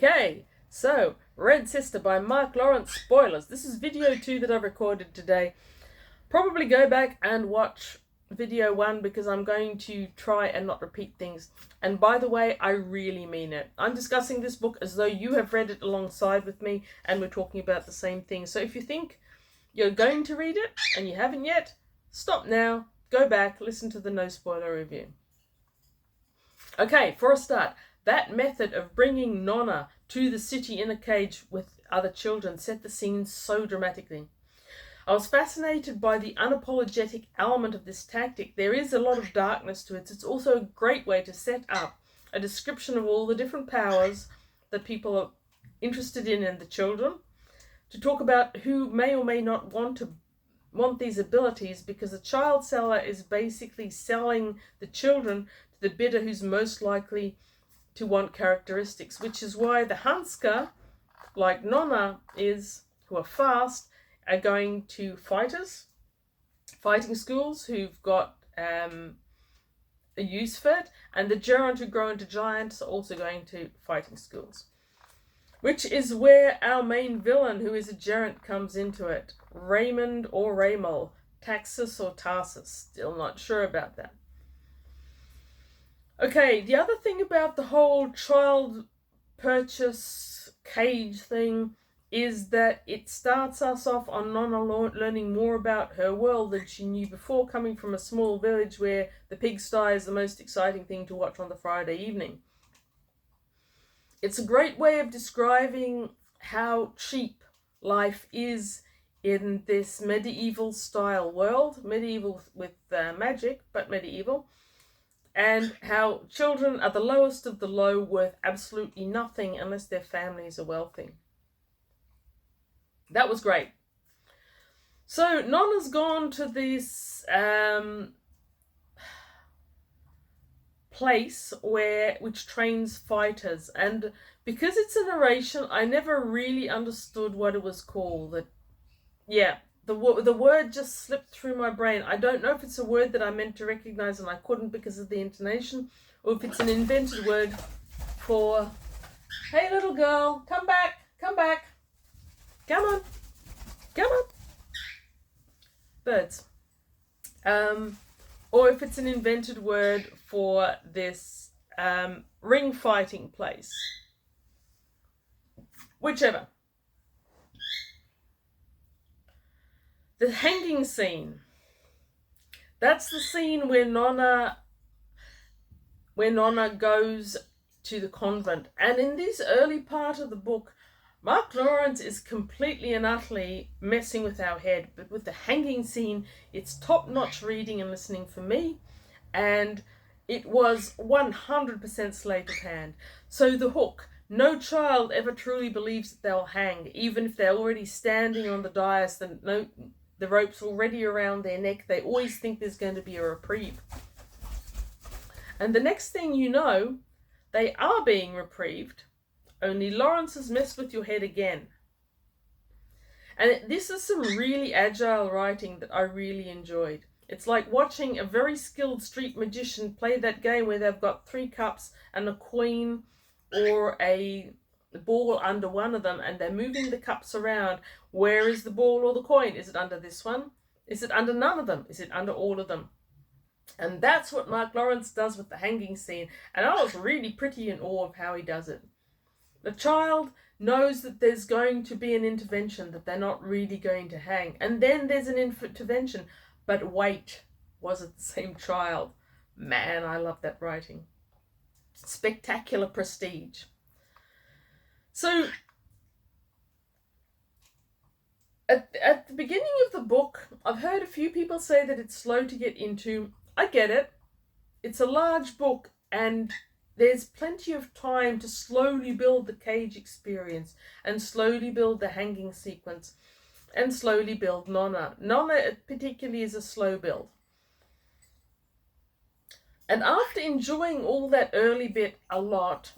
Okay, so Red Sister by Mark Lawrence. Spoilers. This is video 2 that I've recorded today. Probably go back and watch video 1 because I'm going to try and not repeat things. And by the way, I really mean it. I'm discussing this book as though you have read it alongside with me and we're talking about the same thing. So if you think you're going to read it and you haven't yet, stop now, go back, listen to the no spoiler review. Okay, for a start, that method of bringing Nonna to the city in a cage with other children set the scene so dramatically. I was fascinated by the unapologetic element of this tactic. There is a lot of darkness to it. It's also a great way to set up a description of all the different powers that people are interested in the children, to talk about who may or may not want these abilities, because the child seller is basically selling the children to the bidder who's most likely to want characteristics, which is why the Hanska, like Nonna is, who are fast, are going to fighting schools who've got a use for it, and the Gerund who grow into giants are also going to fighting schools. Which is where our main villain, who is a gerund, comes into it. Raymond or Raymol, Taxus or Tarsus, still not sure about that. Okay, the other thing about the whole child purchase cage thing is that it starts us off on Nonna learning more about her world than she knew before, coming from a small village where the pigsty is the most exciting thing to watch on the Friday evening. It's a great way of describing how cheap life is in this medieval style world, medieval with magic, but medieval, and how children are the lowest of the low, worth absolutely nothing unless their families are wealthy. That was great. So Nonna's gone to this place which trains fighters, and because it's a narration, I never really understood what it was called. The word just slipped through my brain. I don't know if it's a word that I meant to recognize and I couldn't because of the intonation, or if it's an invented word for, hey little girl, come back, come on, birds. Or if it's an invented word for this ring fighting place. Whichever. The hanging scene. That's the scene where Nonna goes to the convent. And in this early part of the book, Mark Lawrence is completely and utterly messing with our head. But with the hanging scene, it's top-notch reading and listening for me. And it was 100% sleight of hand. So the hook. No child ever truly believes that they'll hang, even if they're already standing on the dais, the rope's already around their neck. They always think there's going to be a reprieve. And the next thing you know, they are being reprieved, only Lawrence has messed with your head again. And this is some really agile writing that I really enjoyed. It's like watching a very skilled street magician play that game where they've got 3 cups and a queen or a ball under one of them, and they're moving the cups around. Where is the ball or the coin? Is it under this one? Is it under none of them? Is it under all of them? And that's what Mark Lawrence does with the hanging scene, and I was really pretty in awe of how he does it. The child knows that there's going to be an intervention, that they're not really going to hang, and then there's an intervention. But wait, was it the same child? Man, I love that writing. Spectacular prestige. So, at the beginning of the book, I've heard a few people say that it's slow to get into. I get it. It's a large book, and there's plenty of time to slowly build the cage experience, and slowly build the hanging sequence, and slowly build Nonna. Nonna particularly is a slow build. And after enjoying all that early bit a lot,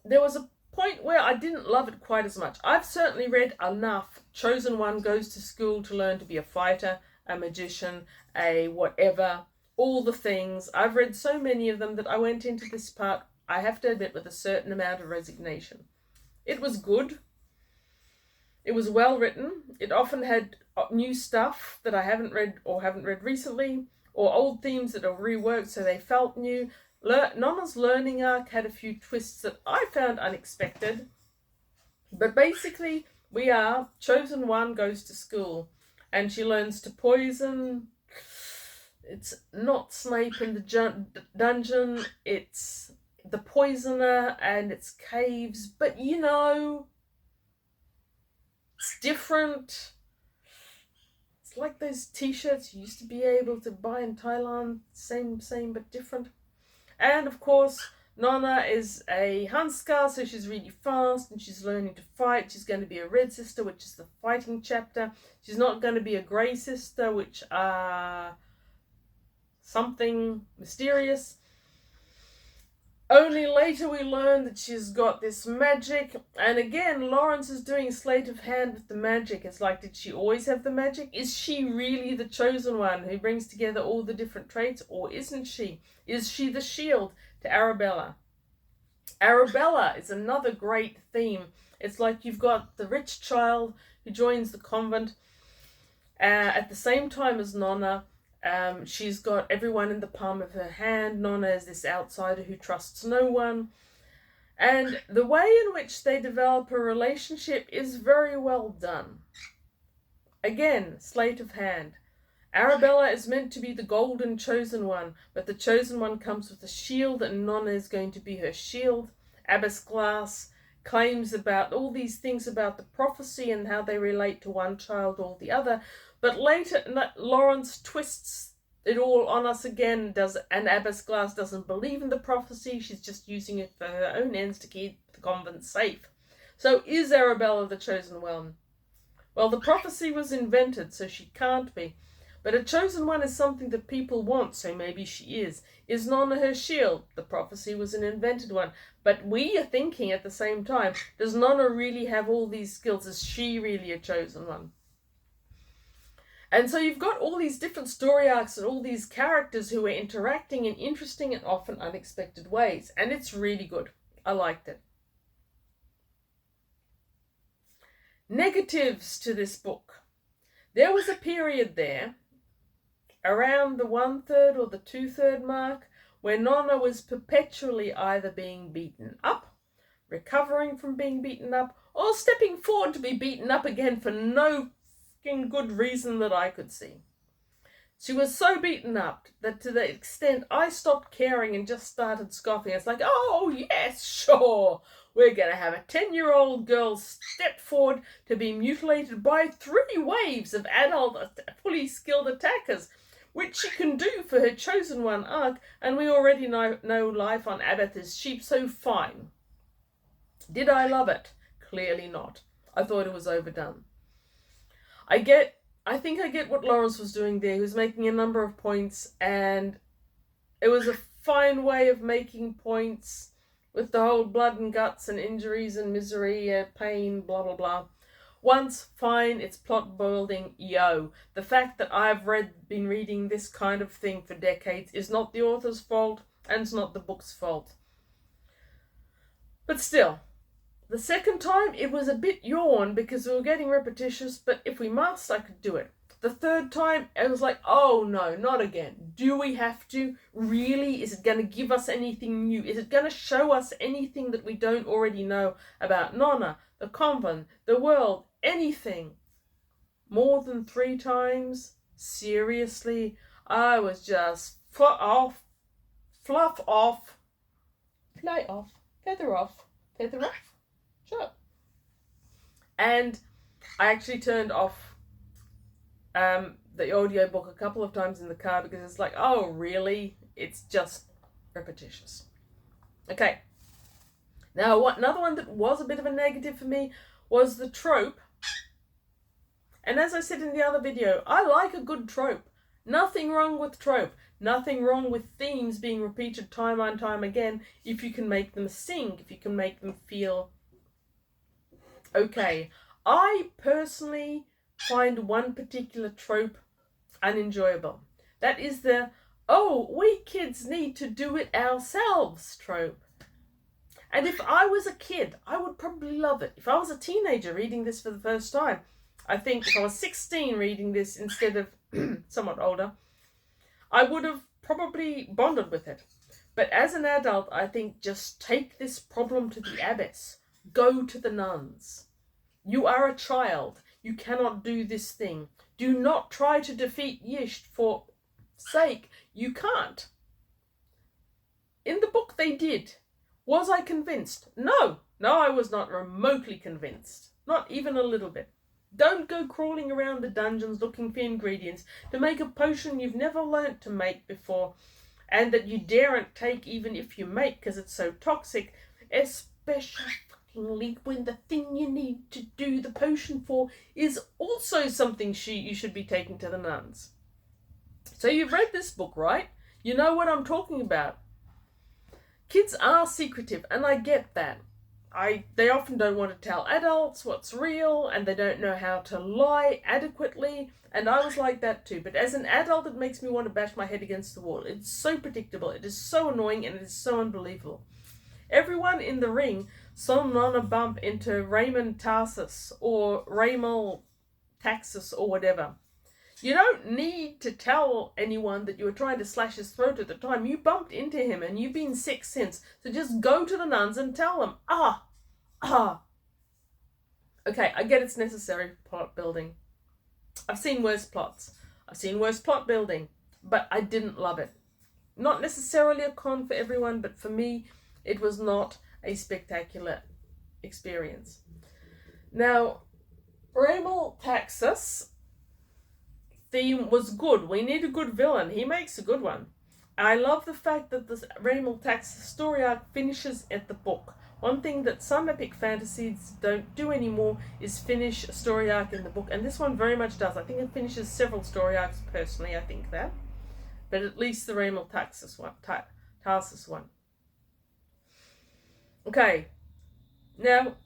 there was a point where I didn't love it quite as much. I've certainly read enough. Chosen One goes to school to learn to be a fighter, a magician, a whatever, all the things. I've read so many of them that I went into this part, I have to admit, with a certain amount of resignation. It was good. It was well written. It often had new stuff that I haven't read recently, or old themes that are reworked so they felt new. Nonna's learning arc had a few twists that I found unexpected. But basically, we are chosen one goes to school and she learns to poison. It's not Snape in the dungeon, it's the poisoner and it's caves, but you know, it's different. It's like those t-shirts you used to be able to buy in Thailand, same but different. And of course, Nonna is a Hanskar, so she's really fast and she's learning to fight. She's going to be a Red Sister, which is the fighting chapter. She's not going to be a Grey Sister, which are something mysterious. Only later we learn that she's got this magic. And again, Lawrence is doing sleight of hand with the magic. It's like, did she always have the magic? Is she really the chosen one who brings together all the different traits? Or isn't she? Is she the shield to Arabella? Arabella is another great theme. It's like you've got the rich child who joins the convent at the same time as Nonna. She's got everyone in the palm of her hand. Nonna is this outsider who trusts no one. And the way in which they develop a relationship is very well done. Again, sleight of hand. Arabella is meant to be the golden chosen one, but the chosen one comes with a shield and Nonna is going to be her shield. Abbess Glass claims about all these things about the prophecy and how they relate to one child or the other. But later, Lawrence twists it all on us again, and Abbess Glass doesn't believe in the prophecy. She's just using it for her own ends to keep the convent safe. So is Arabella the chosen one? Well, the prophecy was invented, so she can't be. But a chosen one is something that people want, so maybe she is. Is Nonna her shield? The prophecy was an invented one. But we are thinking at the same time, does Nonna really have all these skills? Is she really a chosen one? And so you've got all these different story arcs and all these characters who are interacting in interesting and often unexpected ways. And it's really good. I liked it. Negatives to this book. There was a period there, around the 1/3 or the 2/3 mark, where Nonna was perpetually either being beaten up, recovering from being beaten up, or stepping forward to be beaten up again for no good reason that I could see. She was so beaten up that to the extent I stopped caring and just started scoffing. It's like, oh yes, sure, we're going to have a 10-year-old girl step forward to be mutilated by 3 waves of adult, fully skilled attackers, which she can do for her chosen one arc, and we already know life on Abath is cheap, so fine. Did I love it? Clearly not. I thought it was overdone. I think I get what Lawrence was doing there. He was making a number of points, and it was a fine way of making points with the whole blood and guts and injuries and misery, pain, blah, blah, blah. Once, fine, it's plot building, yo. The fact that I've been reading this kind of thing for decades is not the author's fault, and it's not the book's fault. But still, the second time, it was a bit yawn because we were getting repetitious, but if we must, I could do it. The third time, it was like, oh no, not again. Do we have to? Really? Is it going to give us anything new? Is it going to show us anything that we don't already know about Nonna, the convent, the world, anything? More than 3 times? Seriously? I was just fluff off, fly off, feather off, feather off. Sure. And I actually turned off the audiobook a couple of times in the car because it's like, oh, really? It's just repetitious. Okay. Now, another one that was a bit of a negative for me was the trope. And as I said in the other video, I like a good trope. Nothing wrong with trope. Nothing wrong with themes being repeated time and time again if you can make them sing, if you can make them feel okay. I personally find one particular trope unenjoyable. That is the, oh, we kids need to do it ourselves trope. And if I was a kid, I would probably love it. If I was a teenager reading this for the first time, I think if I was 16 reading this instead of somewhat older, I would have probably bonded with it. But as an adult, I think just take this problem to the abyss. Go to the nuns. You are a child. You cannot do this thing. Do not try to defeat Ysht for sake. You can't. In the book they did. Was I convinced? No. No, I was not remotely convinced. Not even a little bit. Don't go crawling around the dungeons looking for ingredients to make a potion you've never learnt to make before, and that you daren't take even if you make because it's so toxic, especially when the thing you need to do the potion for is also something you should be taking to the nuns. So you've read this book, right? You know what I'm talking about. Kids are secretive, and I get that. They often don't want to tell adults what's real, and they don't know how to lie adequately, and I was like that too. But as an adult, it makes me want to bash my head against the wall. It's so predictable, it is so annoying, and it is so unbelievable. Everyone in the ring saw Nonna bump into Raymond Tarsus or Raymond Taxus or whatever. You don't need to tell anyone that you were trying to slash his throat at the time. You bumped into him and you've been sick since. So just go to the nuns and tell them. Okay, I get it's necessary for plot building. I've seen worse plots. I've seen worse plot building. But I didn't love it. Not necessarily a con for everyone, but for me, it was not a spectacular experience. Now, Raymond Taxus theme was good. We need a good villain. He makes a good one. I love the fact that the Raymond Taxus story arc finishes at the book. One thing that some epic fantasies don't do anymore is finish a story arc in the book, and this one very much does. I think it finishes several story arcs personally, I think that. But at least the Raymond Taxus one. Okay. Now,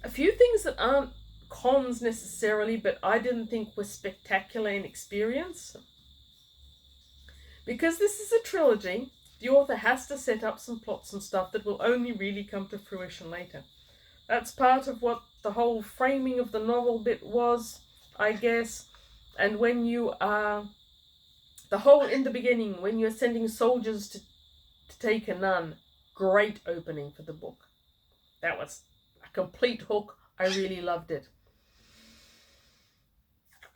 a few things that aren't cons necessarily, but I didn't think were spectacular in experience. Because this is a trilogy, the author has to set up some plots and stuff that will only really come to fruition later. That's part of what the whole framing of the novel bit was, I guess. And when you are... the whole in the beginning, when you're sending soldiers to take a nun, great opening for the book. That was a complete hook. I really loved it.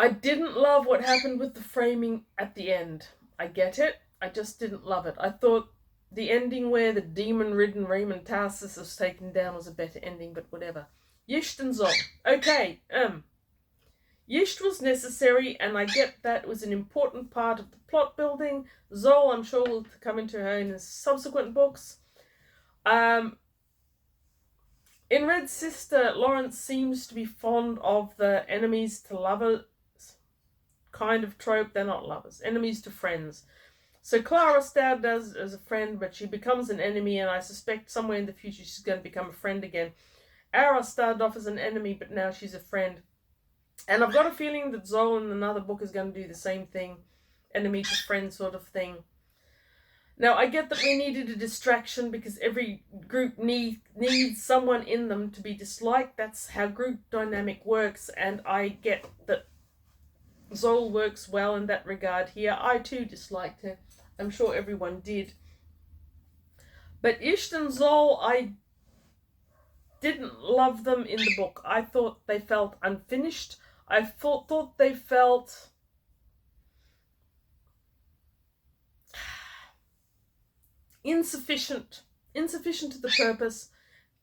I didn't love what happened with the framing at the end. I get it. I just didn't love it. I thought the ending where the demon-ridden Raymond Tarsus was taken down was a better ending, but whatever. Ysht and Zol. Okay, Ysht was necessary, and I get that was an important part of the plot building. Zol, I'm sure, will come into her own in subsequent books. In Red Sister, Lawrence seems to be fond of the enemies to lovers kind of trope. They're not lovers. Enemies to friends. So Clara started as a friend, but she becomes an enemy, and I suspect somewhere in the future she's going to become a friend again. Ara started off as an enemy, but now she's a friend. And I've got a feeling that Zol in another book is going to do the same thing. Enemy to friend sort of thing. Now, I get that we needed a distraction because every group needs someone in them to be disliked. That's how group dynamic works, and I get that Zol works well in that regard here. I too disliked her. I'm sure everyone did. But Ysht and Zol, I didn't love them in the book. I thought they felt unfinished. I thought they felt... insufficient to the purpose,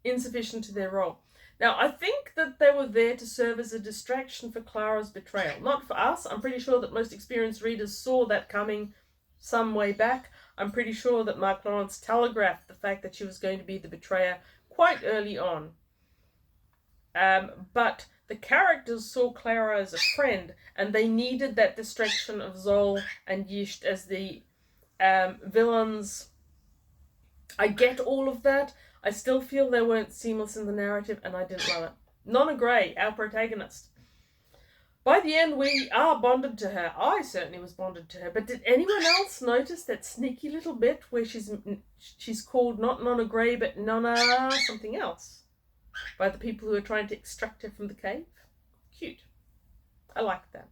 insufficient to their role. Now, I think that they were there to serve as a distraction for Clara's betrayal. Not for us. I'm pretty sure that most experienced readers saw that coming some way back. I'm pretty sure that Mark Lawrence telegraphed the fact that she was going to be the betrayer quite early on. But the characters saw Clara as a friend, and they needed that distraction of Zol and Ysht as the villains. I get all of that. I still feel they weren't seamless in the narrative, and I didn't love it. Nonna Grey, our protagonist. By the end, we are bonded to her. I certainly was bonded to her. But did anyone else notice that sneaky little bit where she's called not Nonna Grey, but Nonna something else by the people who are trying to extract her from the cave? Cute. I like that.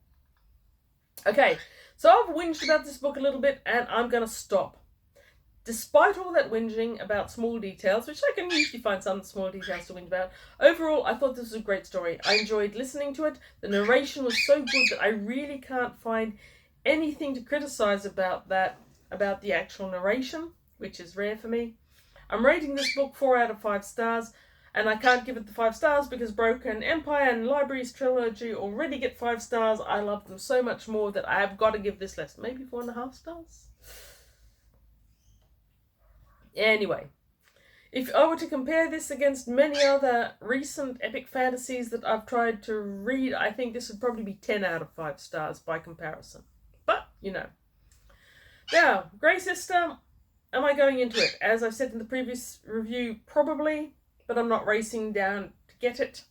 Okay, so I've whinged about this book a little bit, and I'm going to stop. Despite all that whinging about small details, which I can usually find some small details to whinge about, overall I thought this was a great story. I enjoyed listening to it. The narration was so good that I really can't find anything to criticize about the actual narration, which is rare for me. I'm rating this book 4 out of 5 stars, and I can't give it the 5 stars because Broken Empire and Libraries Trilogy already get 5 stars. I love them so much more that I have got to give this less. Maybe 4.5 stars? Anyway, if I were to compare this against many other recent epic fantasies that I've tried to read, I think this would probably be 10 out of 5 stars by comparison. But, you know. Now, Grey Sister, am I going into it? As I said in the previous review, probably, but I'm not racing down to get it.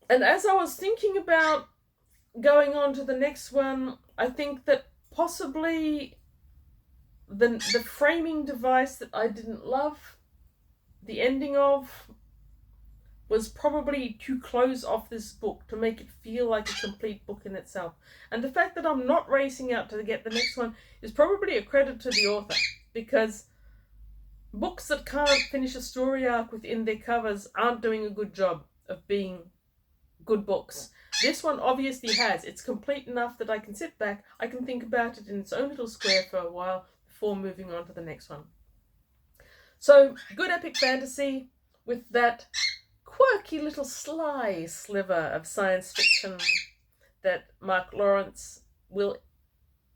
And as I was thinking about going on to the next one, I think that possibly the framing device that I didn't love the ending of was probably to close off this book, to make it feel like a complete book in itself. And the fact that I'm not racing out to get the next one is probably a credit to the author, because books that can't finish a story arc within their covers aren't doing a good job of being good books. This one obviously has. It's complete enough that I can sit back, I can think about it in its own little square for a while before moving on to the next one. So, good epic fantasy with that quirky little sly sliver of science fiction that Mark Lawrence will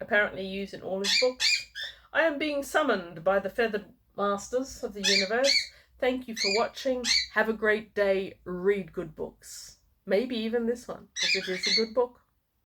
apparently use in all his books. I am being summoned by the feathered masters of the universe. Thank you for watching. Have a great day. Read good books. Maybe even this one, because it is a good book.